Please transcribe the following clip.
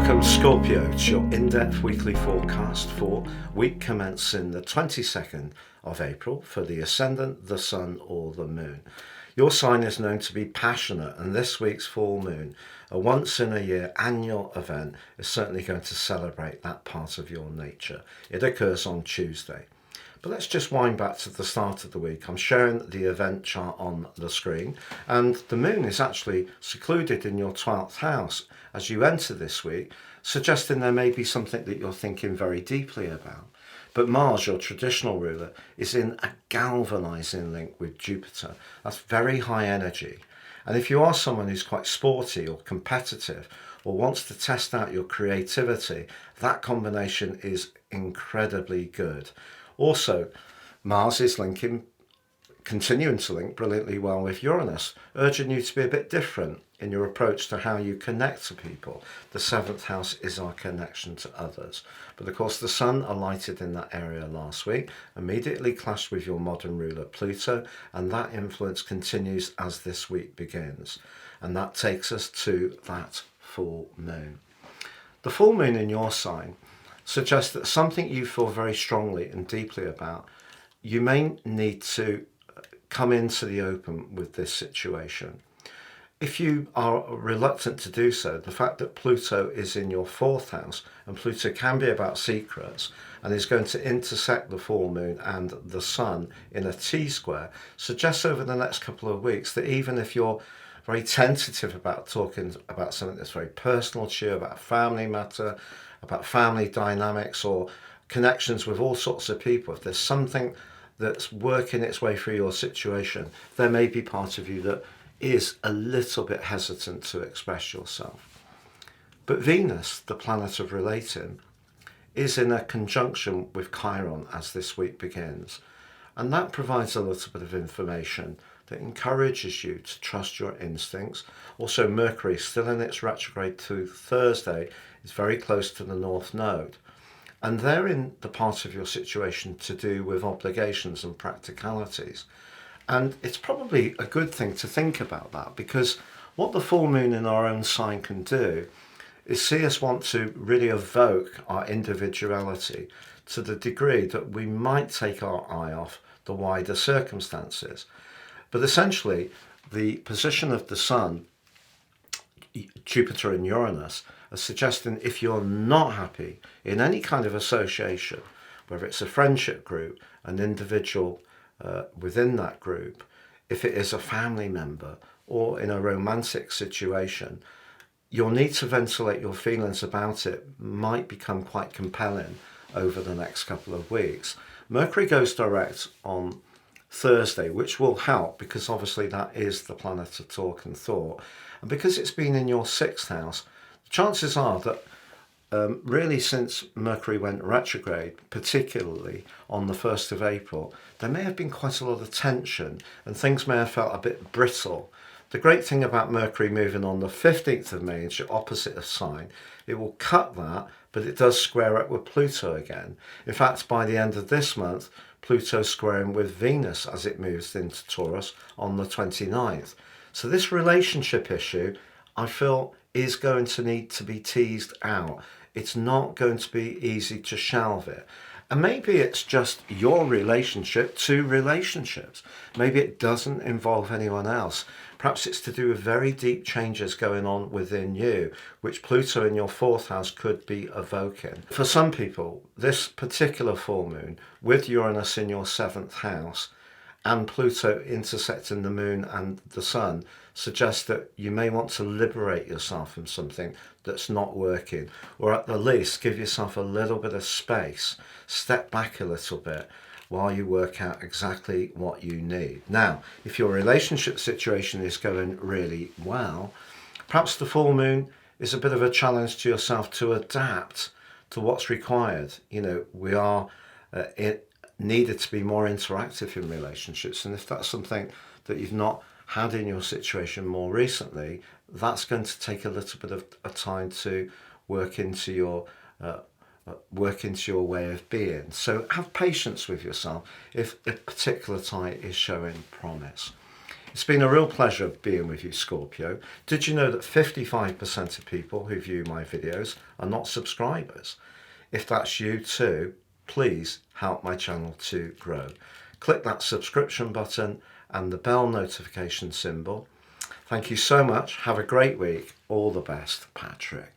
Welcome Scorpio to your in-depth weekly forecast for week commencing the 22nd of April for the Ascendant, the Sun or the Moon. Your sign is known to be passionate, and this week's full moon, a once-in-a-year annual event, is certainly going to celebrate that part of your nature. It occurs on Tuesday. But let's just wind back to the start of the week. I'm showing the event chart on the screen, and the moon is actually secluded in your 12th house as you enter this week, suggesting there may be something that you're thinking very deeply about. But Mars, your traditional ruler, is in a galvanizing link with Jupiter. That's very high energy. And if you are someone who's quite sporty or competitive or wants to test out your creativity, that combination is incredibly good. Also, Mars is continuing to link brilliantly well with Uranus, urging you to be a bit different in your approach to how you connect to people. The 7th house is our connection to others. But of course, the Sun alighted in that area last week, immediately clashed with your modern ruler Pluto, and that influence continues as this week begins. And that takes us to that full moon. The full moon in your sign suggests that something you feel very strongly and deeply about, you may need to come into the open with this situation. If you are reluctant to do so, the fact that Pluto is in your 4th house, and Pluto can be about secrets, and is going to intersect the full moon and the Sun in a T-square, suggests over the next couple of weeks that even if you're very tentative about talking about something that's very personal to you, about a family matter, about family dynamics or connections with all sorts of people, if there's something that's working its way through your situation, there may be part of you that is a little bit hesitant to express yourself. But Venus, the planet of relating, is in a conjunction with Chiron as this week begins. And that provides a little bit of information that encourages you to trust your instincts. Also, Mercury, still in its retrograde to Thursday, is very close to the North Node. And they're in the part of your situation to do with obligations and practicalities. And it's probably a good thing to think about that, because what the full moon in our own sign can do is see us want to really evoke our individuality to the degree that we might take our eye off the wider circumstances. But essentially, the position of the Sun, Jupiter and Uranus, are suggesting if you're not happy in any kind of association, whether it's a friendship group, an individual within that group, if it is a family member or in a romantic situation, your need to ventilate your feelings about it might become quite compelling over the next couple of weeks. Mercury goes direct on Thursday, which will help because obviously that is the planet of talk and thought. And because it's been in your 6th house, chances are that really since Mercury went retrograde, particularly on the 1st of April, there may have been quite a lot of tension and things may have felt a bit brittle. The great thing about Mercury moving on the 15th of May into opposite of sign, it will cut that, but it does square up with Pluto again. In fact, by the end of this month, Pluto's squaring with Venus as it moves into Taurus on the 29th. So this relationship issue, I feel, is going to need to be teased out. It's not going to be easy to shelve it. And maybe it's just your relationship to relationships. Maybe it doesn't involve anyone else. Perhaps it's to do with very deep changes going on within you, which Pluto in your 4th house could be evoking. For some people, this particular full moon, with Uranus in your 7th house, and Pluto intersecting the moon and the Sun, suggests that you may want to liberate yourself from something that's not working, or at the least give yourself a little bit of space, step back a little bit while you work out exactly what you need. Now, if your relationship situation is going really well, perhaps the full moon is a bit of a challenge to yourself to adapt to what's required. You know, we are needed to be more interactive in relationships, and if that's something that you've not had in your situation more recently, that's going to take a little bit of a time to work into your way of being. So have patience with yourself if a particular tie is showing promise. It's been a real pleasure being with you, Scorpio. Did you know that 55% of people who view my videos are not subscribers? If that's you too, please help my channel to grow. Click that subscription button and the bell notification symbol. Thank you so much. Have a great week. All the best, Patrick.